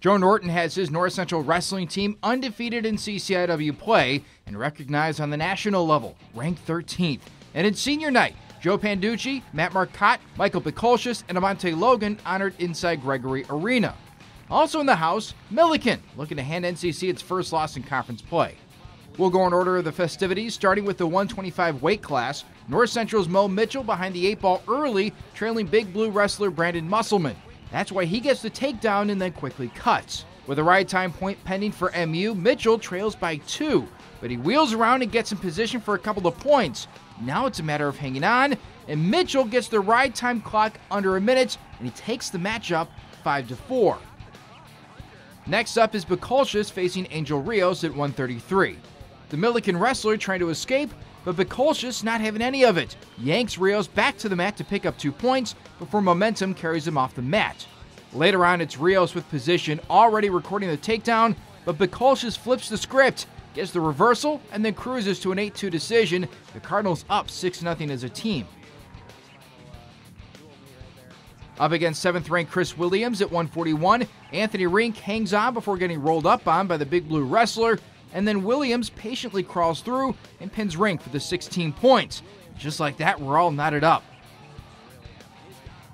Joe Norton has his North Central wrestling team undefeated in CCIW play and recognized on the national level, ranked 13th. And in senior night, Joe Panducci, Matt Marcotte, Michael Picolcius, and Amante Logan honored inside Gregory Arena. Also in the house, Millikin, looking to hand NCC its first loss in conference play. We'll go in order of the festivities, starting with the 125 weight class. North Central's Mo Mitchell behind the 8-ball early, trailing Big Blue wrestler Brandon Musselman. That's why he gets the takedown and then quickly cuts. With a ride time point pending for MU, Mitchell trails by 2, but he wheels around and gets in position for a couple of points. Now it's a matter of hanging on, and Mitchell gets the ride time clock under a minute, and he takes the matchup 5-4. Next up is Picolcius facing Angel Rios at 133. The Millikin wrestler trying to escape, but Picolcius not having any of it. Yanks Rios back to the mat to pick up 2 points before momentum carries him off the mat. Later on, it's Rios with position, already recording the takedown, but Picolcius flips the script, gets the reversal, and then cruises to an 8-2 decision. The Cardinals up 6-0 as a team. Up against 7th-ranked Chris Williams at 141, Anthony Rink hangs on before getting rolled up on by the Big Blue wrestler, and then Williams patiently crawls through and pins Rink for the 16 points. Just like that, we're all knotted up.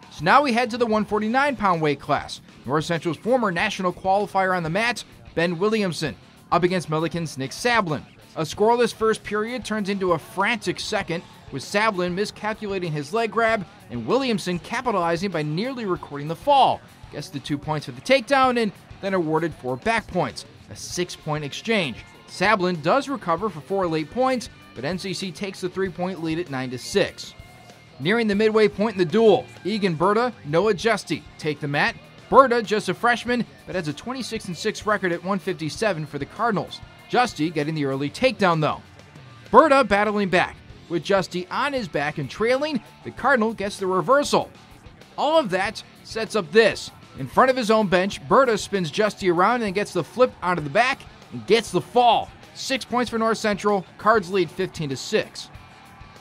So now we head to the 149-pound weight class. North Central's former national qualifier on the mat, Ben Williamson, up against Millikin's Nick Sablin. A scoreless first period turns into a frantic second, with Sablin miscalculating his leg grab and Williamson capitalizing by nearly recording the fall. Gets the 2 points for the takedown and then awarded 4 back points. A 6-point exchange. Sablin does recover for 4 late points, but NCC takes the 3-point lead at 9-6. Nearing the midway point in the duel, Egan Berta, Noah Justy take the mat. Berta, just a freshman, but has a 26-6 record at 157 for the Cardinals. Justy getting the early takedown though. Berta battling back. With Justy on his back and trailing, the Cardinal gets the reversal. All of that sets up this. In front of his own bench, Berta spins Justy around and then gets the flip onto the back and gets the fall. 6 points for North Central. Cards lead 15-6.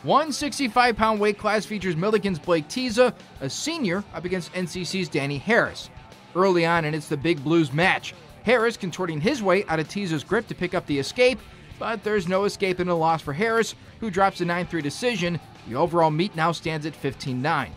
165-pound weight class features Millikin's Blake Tiza, a senior, up against NCC's Danny Harris. Early on, and it's the Big Blues match. Harris contorting his way out of Tiza's grip to pick up the escape, but there's no escape in a loss for Harris, who drops a 9-3 decision. The overall meet now stands at 15-9.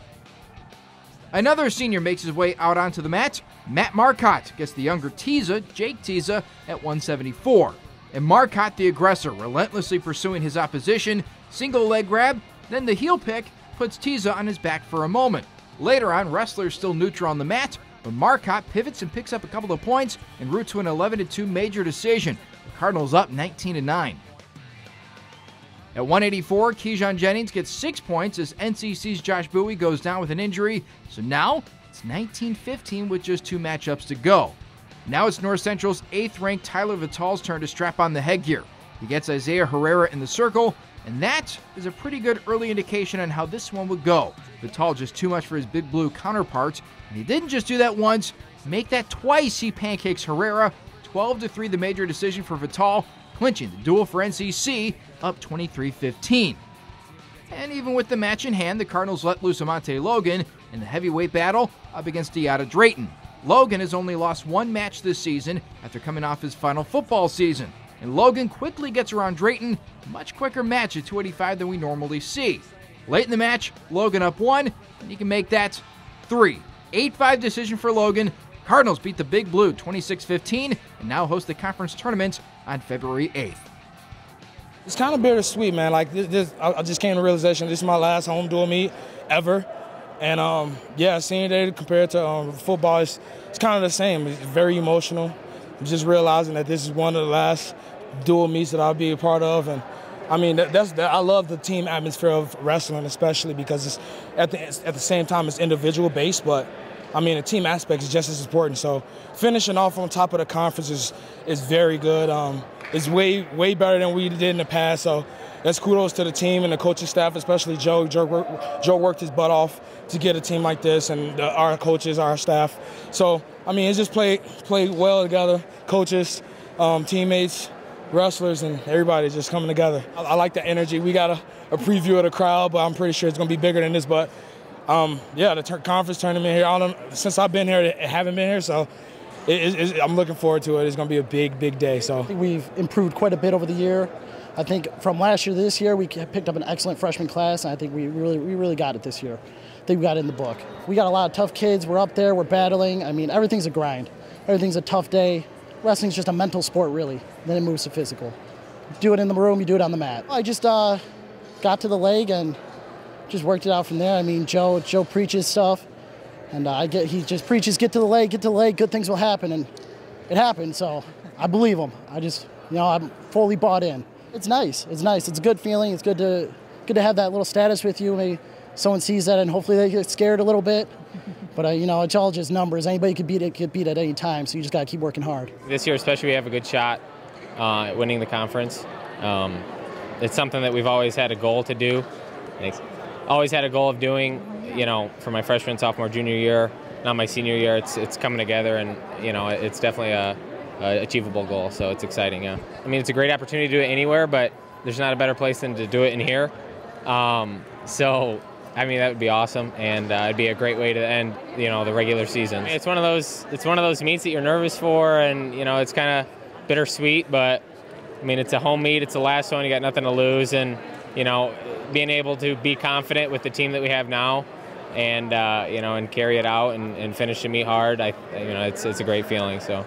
Another senior makes his way out onto the mat. Matt Marcotte gets the younger Tiza, Jake Tiza, at 174. And Marcotte, the aggressor, relentlessly pursuing his opposition. Single leg grab, then the heel pick puts Tiza on his back for a moment. Later on, wrestlers still neutral on the mat, but Marcotte pivots and picks up a couple of points en route to an 11-2 major decision. The Cardinals up 19-9. At 184, Keyshawn Jennings gets 6 points as NCC's Josh Bowie goes down with an injury. So now it's 19-15 with just 2 matchups to go. Now it's North Central's 8th-ranked Tyler Vital's turn to strap on the headgear. He gets Isaiah Herrera in the circle, and that is a pretty good early indication on how this one would go. Vital just too much for his Big Blue counterpart, and he didn't just do that once, make that twice. He pancakes Herrera. 12-3 the major decision for Vital, clinching the duel for NCC, up 23-15. And even with the match in hand, the Cardinals let loose Amante Logan in the heavyweight battle up against Deotta Drayton. Logan has only lost 1 match this season after coming off his final football season, and Logan quickly gets around Drayton, a much quicker match at 285 than we normally see. Late in the match, Logan up 1, and he can make that 3. 8-5 decision for Logan. Cardinals beat the Big Blue 26-15 and now host the conference tournament on February 8th. It's kind of bittersweet, man. Like I just came to the realization this is my last home dual meet ever, and yeah, senior day compared to football, it's kind of the same. It's very emotional. I'm just realizing that this is one of the last dual meets that I'll be a part of, and I mean I love the team atmosphere of wrestling, especially because it's at the same time it's individual based, but I mean the team aspect is just as important. So finishing off on top of the conference is very good. It's way better than we did in the past. So that's kudos to the team and the coaching staff, especially Joe. Joe worked his butt off to get a team like this, and our coaches, our staff. So I mean, it's just played well together. Coaches, teammates, wrestlers, and everybody just coming together. I like the energy. We got a preview of the crowd, but I'm pretty sure it's going to be bigger than this. But yeah, the conference tournament here, since I've been here, I haven't been here, so I'm looking forward to it. It's going to be a big day. So I think we've improved quite a bit over the year. I think from last year to this year, we picked up an excellent freshman class, and I think we really got it this year. I think we got it in the book. We got a lot of tough kids. We're up there. We're battling. I mean, everything's a grind. Everything's a tough day. Wrestling's just a mental sport, really. Then it moves to physical. Do it in the room, you do it on the mat. I just got to the leg and just worked it out from there. I mean, Joe preaches stuff, and he just preaches, get to the leg, good things will happen, and it happened. So I believe him. I'm fully bought in. It's nice. It's a good feeling. It's good to have that little status with you. Maybe someone sees that and hopefully they get scared a little bit. But it's all just numbers. Anybody could beat at any time. So you just got to keep working hard. This year especially, we have a good shot at winning the conference. It's something that we've always had a goal to do. Always had a goal of doing. For my freshman, sophomore, junior year, now my senior year, it's coming together, and it's definitely a achievable goal. So it's exciting. Yeah. I mean, it's a great opportunity to do it anywhere, but there's not a better place than to do it in here. So I mean, that would be awesome, and it'd be a great way to end, the regular season. It's one of those meets that you're nervous for, and it's kind of bittersweet. But I mean, it's a home meet. It's the last one. You got nothing to lose, and being able to be confident with the team that we have now, and and carry it out and finish the meet hard. It's a great feeling. So.